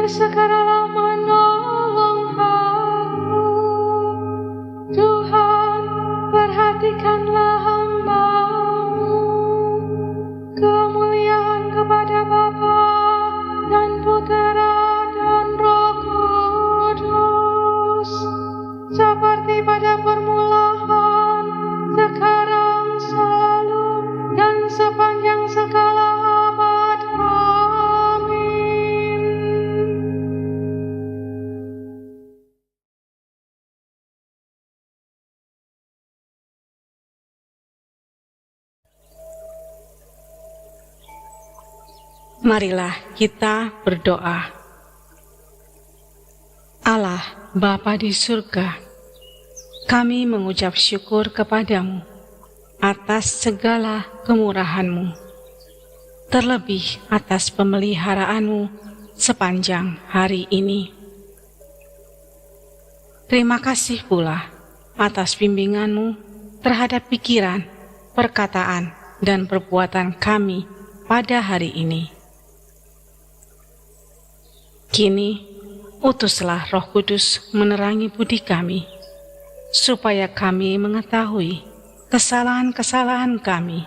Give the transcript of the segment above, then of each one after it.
segeralah menolong aku. Tuhan, perhatikanlah hamba-Mu. Kemuliaan kepada Bapa dan Putera dan Roh Kudus, seperti pada permulaan, sekarang, selalu, dan sepanjang segala abad. Amin. Marilah kita berdoa. Allah, Bapa di surga, kami mengucap syukur kepadamu atas segala kemurahan-Mu, terlebih atas pemeliharaanmu sepanjang hari ini. Terima kasih pula atas bimbinganmu terhadap pikiran, perkataan, dan perbuatan kami pada hari ini. Kini, utuslah Roh Kudus menerangi budi kami, supaya kami mengetahui kesalahan-kesalahan kami,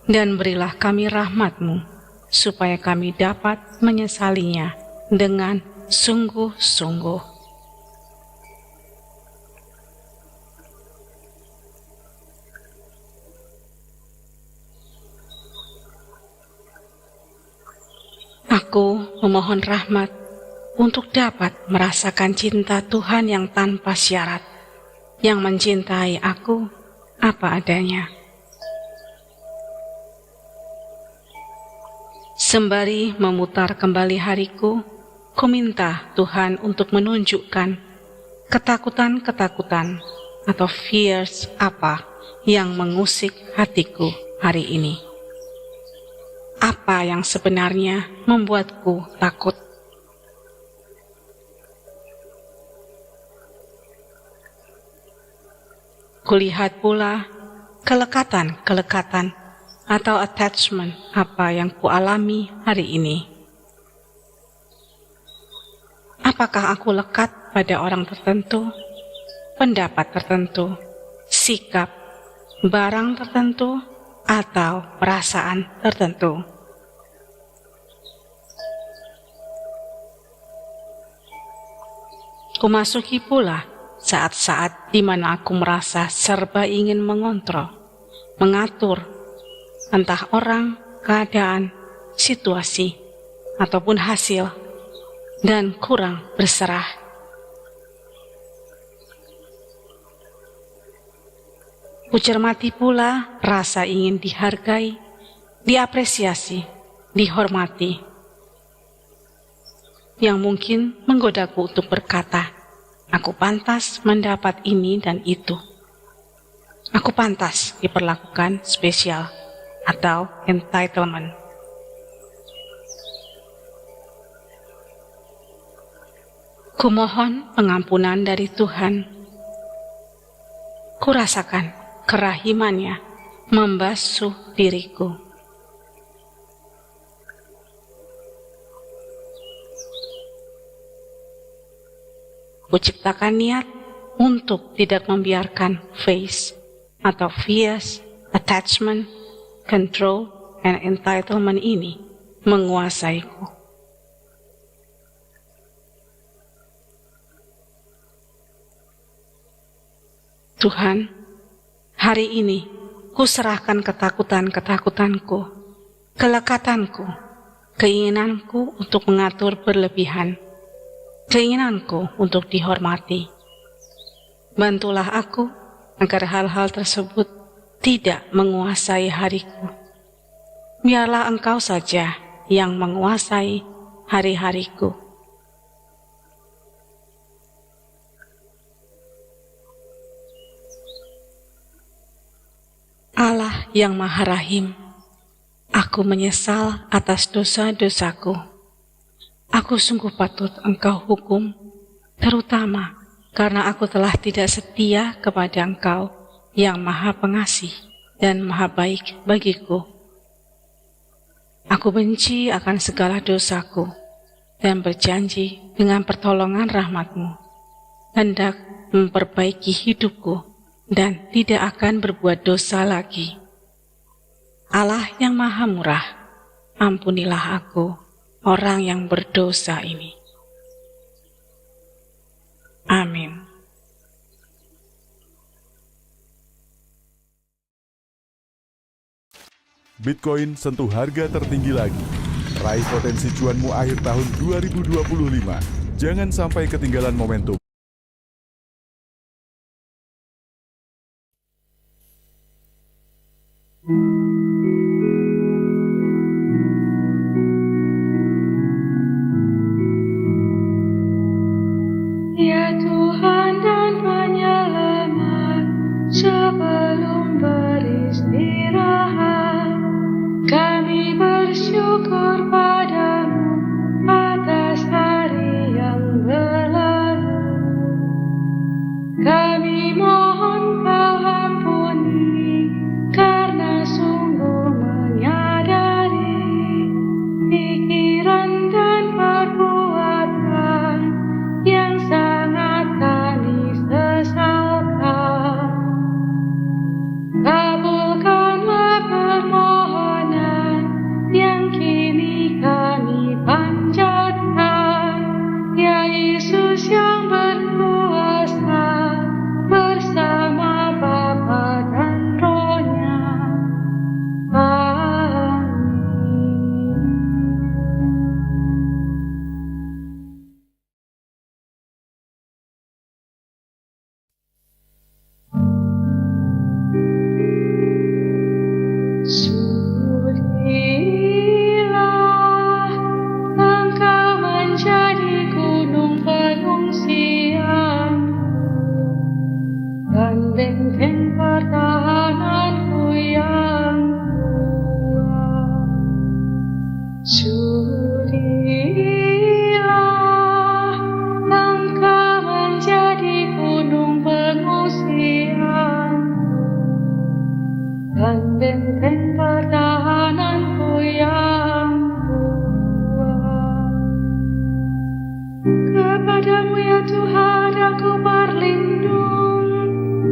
dan berilah kami rahmat-Mu, supaya kami dapat menyesalinya dengan sungguh-sungguh. Aku memohon rahmat untuk dapat merasakan cinta Tuhan yang tanpa syarat, yang mencintai aku apa adanya. Sembari memutar kembali hariku, ku minta Tuhan untuk menunjukkan ketakutan-ketakutan atau fears apa yang mengusik hatiku hari ini. Apa yang sebenarnya membuatku takut? Kulihat pula kelekatan-kelekatan atau attachment apa yang kualami hari ini. Apakah aku lekat pada orang tertentu, pendapat tertentu, sikap, barang tertentu, atau perasaan tertentu? Kumasuki pula saat-saat di mana aku merasa serba ingin mengontrol, mengatur, entah orang, keadaan, situasi, ataupun hasil, dan kurang berserah. Kucermati pula rasa ingin dihargai, diapresiasi, dihormati, yang mungkin menggodaku untuk berkata, aku pantas mendapat ini dan itu. Aku pantas diperlakukan spesial atau entitlement. Kumohon pengampunan dari Tuhan. Kurasakan kerahimannya membasuh diriku. Kuciptakan niat untuk tidak membiarkan face atau fears, attachment, control, and entitlement ini menguasaiku. Tuhan, hari ini kuserahkan ketakutan-ketakutanku, kelekatanku, keinginanku untuk mengatur berlebihan, keinginanku untuk dihormati. Bantulah aku agar hal-hal tersebut tidak menguasai hariku. Biarlah Engkau saja yang menguasai hari-hariku. Allah yang Maha Rahim, aku menyesal atas dosa-dosaku. Aku sungguh patut Engkau hukum, terutama karena aku telah tidak setia kepada Engkau yang Maha Pengasih dan Maha Baik bagiku. Aku benci akan segala dosaku, dan berjanji dengan pertolongan rahmat-Mu, hendak memperbaiki hidupku dan tidak akan berbuat dosa lagi. Allah yang Maha Murah, ampunilah aku, orang yang berdosa ini. Amin. Bitcoin sentuh harga tertinggi lagi. Raih potensi cuanmu akhir tahun 2025. Jangan sampai ketinggalan momentum. Ya Tuhan dan penyelamat, sebelum beristirahat, kami bersyukur padamu atas hari yang berlalu. Kami mohon Kau ampuni, karena sungguh menyadari pikiran dan perbuatan yang sangat kami sesalkan. Kabulkanlah permohonan yang kini kami panjatkan, ya Yesus yang berkuasa bersama Bapa dan Roh-Nya. Amin. Sudilah Engkau menjadi gunung pengungsianku dan benteng pertahananku yang kuat. Sudilah Engkau menjadi gunung pengungsianku dan benteng pertahananku yang kuat. Kepadamu ya Tuhan aku berlindung,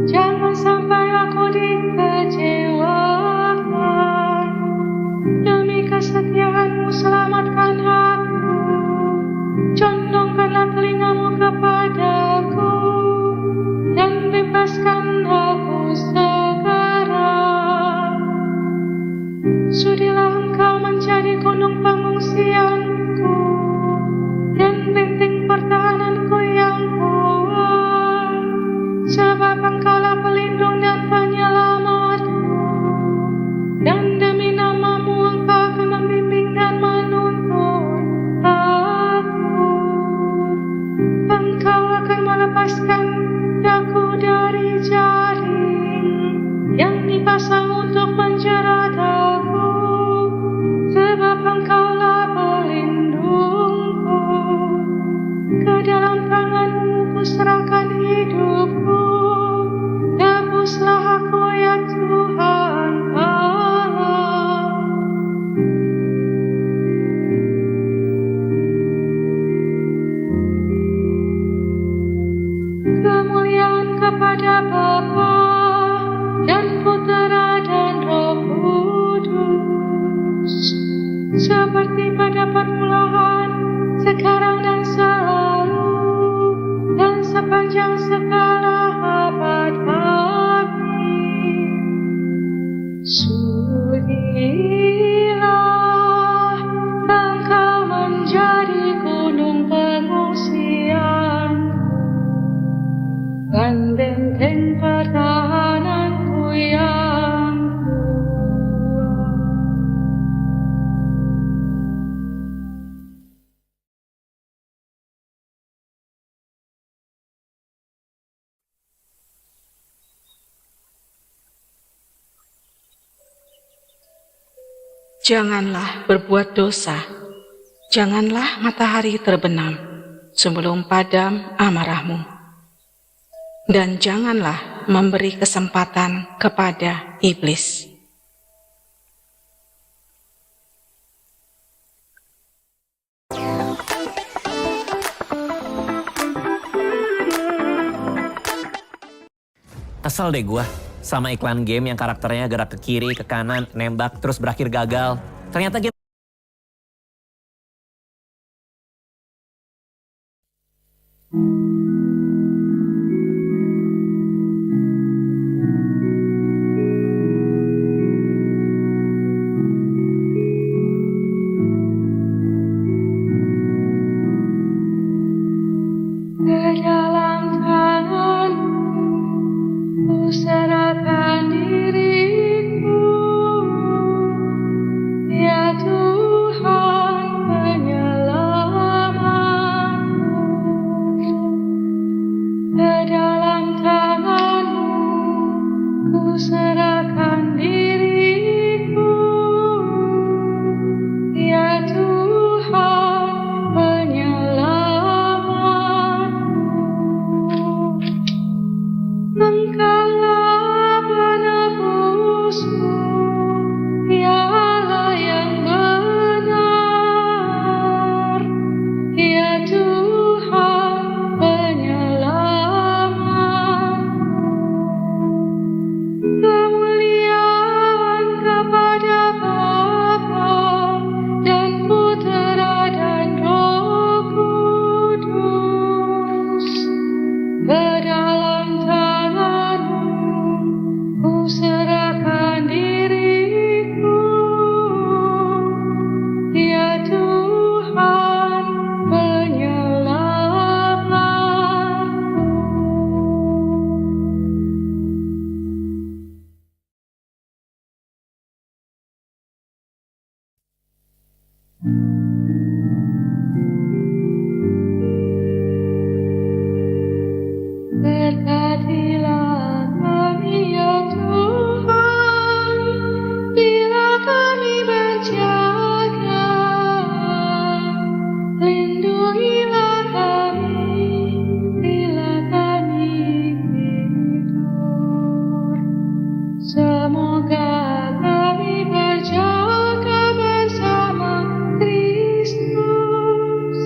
jangan sampai aku dikecewakan. Demi kesetiaan-Mu selamatkan aku, condongkanlah telinga-Mu kepadaku, dan bebaskan aku segera. Sudilah Engkau menjadi gunung pengungsianku dan benteng pertahananku yang kuat, sebab Engkaulah pelindung dan penyelamatku, dan demi nama-Mu Engkau akan membimbing dan menuntun aku. Engkau akan melepaskan daku dari jaring yang dipasang untuk menjerat aku, sebab Engkaulah pelindungku. Ke dalam tangan-Mu kuserahkan hidupku, tebuslah aku ya Tuhan Allah. Kemuliaan kepada Bapa dan Putera dan Roh Kudus, seperti pada permulaan, sekarang dan selalu, dan sepanjang segala abad. Amin. Sudilah Engkau menjadi gunung pengungsianku dan benteng pertahananku yang kuat. Janganlah berbuat dosa, janganlah matahari terbenam sebelum padam amarah-Mu, dan janganlah memberi kesempatan kepada iblis. Kesel deh gua sama iklan game yang karakternya gerak ke kiri, ke kanan, nembak, terus berakhir gagal. Ternyata game ke dalam tangan-Mu ku serahkan diriku, ya Tuhan penyelamatku. Ke dalam tangan-Mu ku serahkan diriku, ya Tuhan penyelamatku. Engkaulah penebusku, ya Allah yang benar, ya Tuhan penyelamatku. Kemuliaan kepada Bapa dan Putera dan Roh Kudus. Ke dalam tangan-Mu ku serahkan diriku, ya Tuhan penyelamatku. Berkatilah kami ya Tuhan, bila kami berjaga. Lindungilah kami bila kami tidur. Semoga kami berjaga bersama Kristus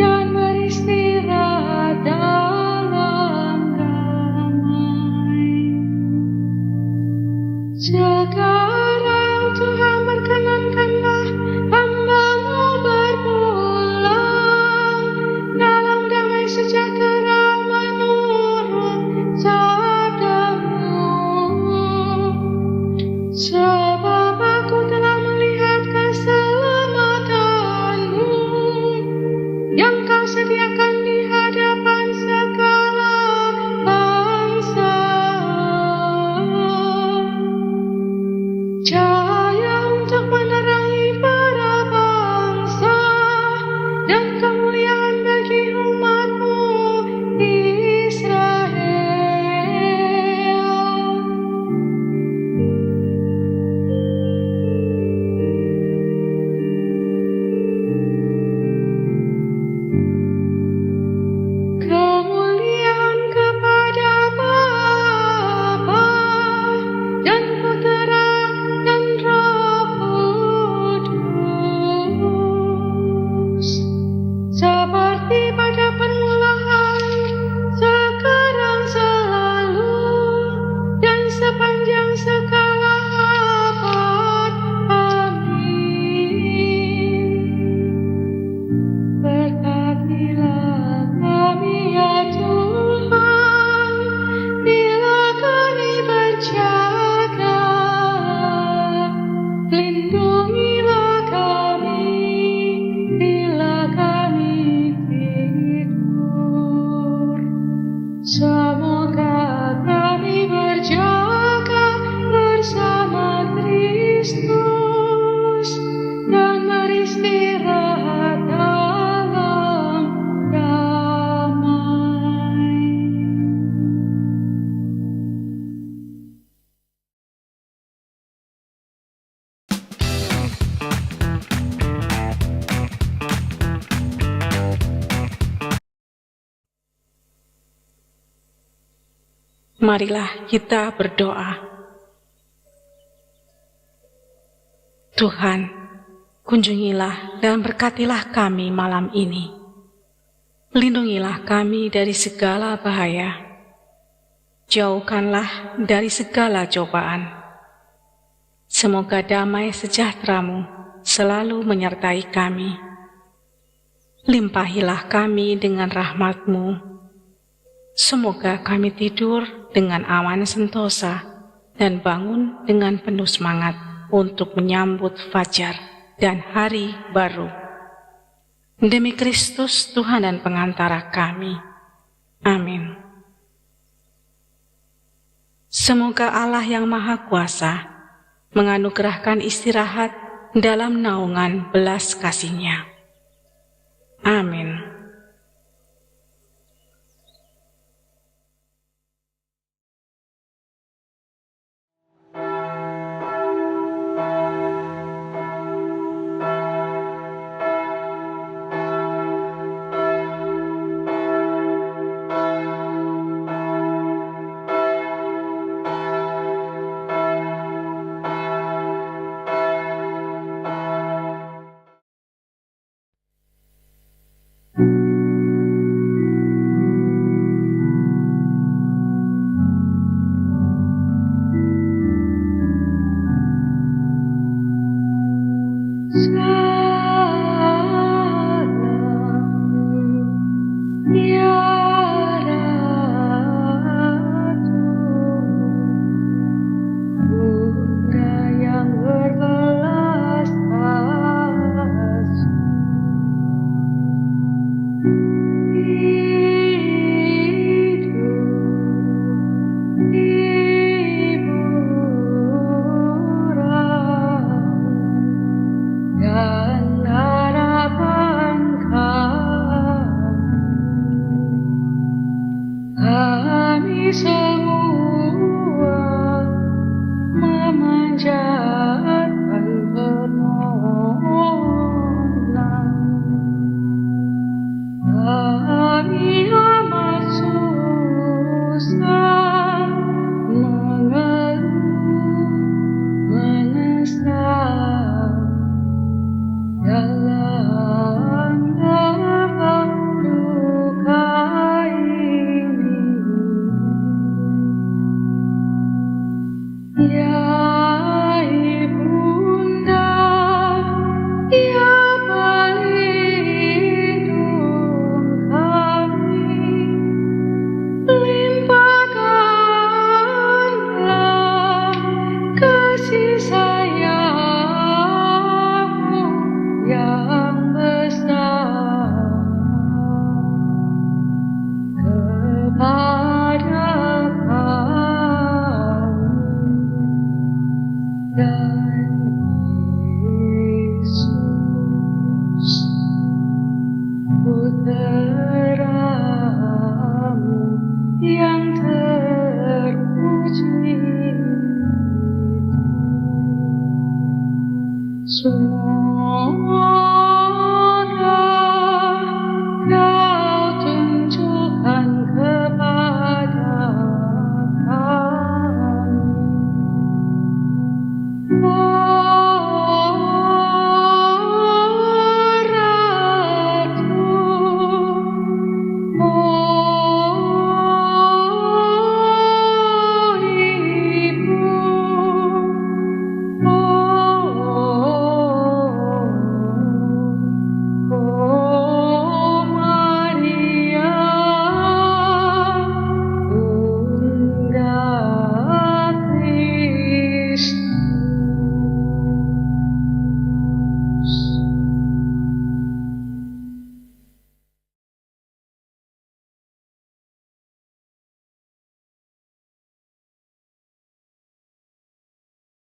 dan beristirahat dalam damai. Sekarang Tuhan perkenankanlah hamba-Mu berpulang dalam damai sejahtera menurut sabda-Mu. Sebab aku telah melihat keselamatan-Mu yang Kau sediakan di hadapan segala bangsa. Cahaya untuk menerangi para bangsa dan kemuliaan bagi umat-Mu Israel. Kemuliaan kepada Bapa dan Putera dan Roh Kudus, seperti pada permulaan, sekarang, selalu, dan sepanjang segala abad. Amin. Berkatilah kami ya Tuhan, bila kami berjaga. Lindungilah kami bila kami tidur. Semoga kami berjaga bersama Kristus dan beristirahat dalam damai. Marilah kita berdoa. Tuhan, kunjungilah dan berkatilah kami malam ini. Lindungilah kami dari segala bahaya. Jauhkanlah dari segala cobaan. Semoga damai sejahtera-Mu selalu menyertai kami. Limpahilah kami dengan rahmat-Mu. Semoga kami tidur dengan aman sentosa dan bangun dengan penuh semangat untuk menyambut fajar dan hari baru. Demi Kristus Tuhan dan pengantara kami. Amin. Semoga Allah yang Maha Kuasa menganugerahkan istirahat dalam naungan belas kasih-Nya. Amin. Salam, ya Ratu, Bunda yang berbelas kasih. Hidup hiburan dan harapan kami semua memanjatkan permohonan. Kami amat susah mengeluh, menyesal dalam lapang duka ini. Ya Ibunda, ya pelindung kami, limpahkanlah kasih sayang-Mu yang besar kepada kami dan Yesus, Putra-Mu yang terpuji. Semua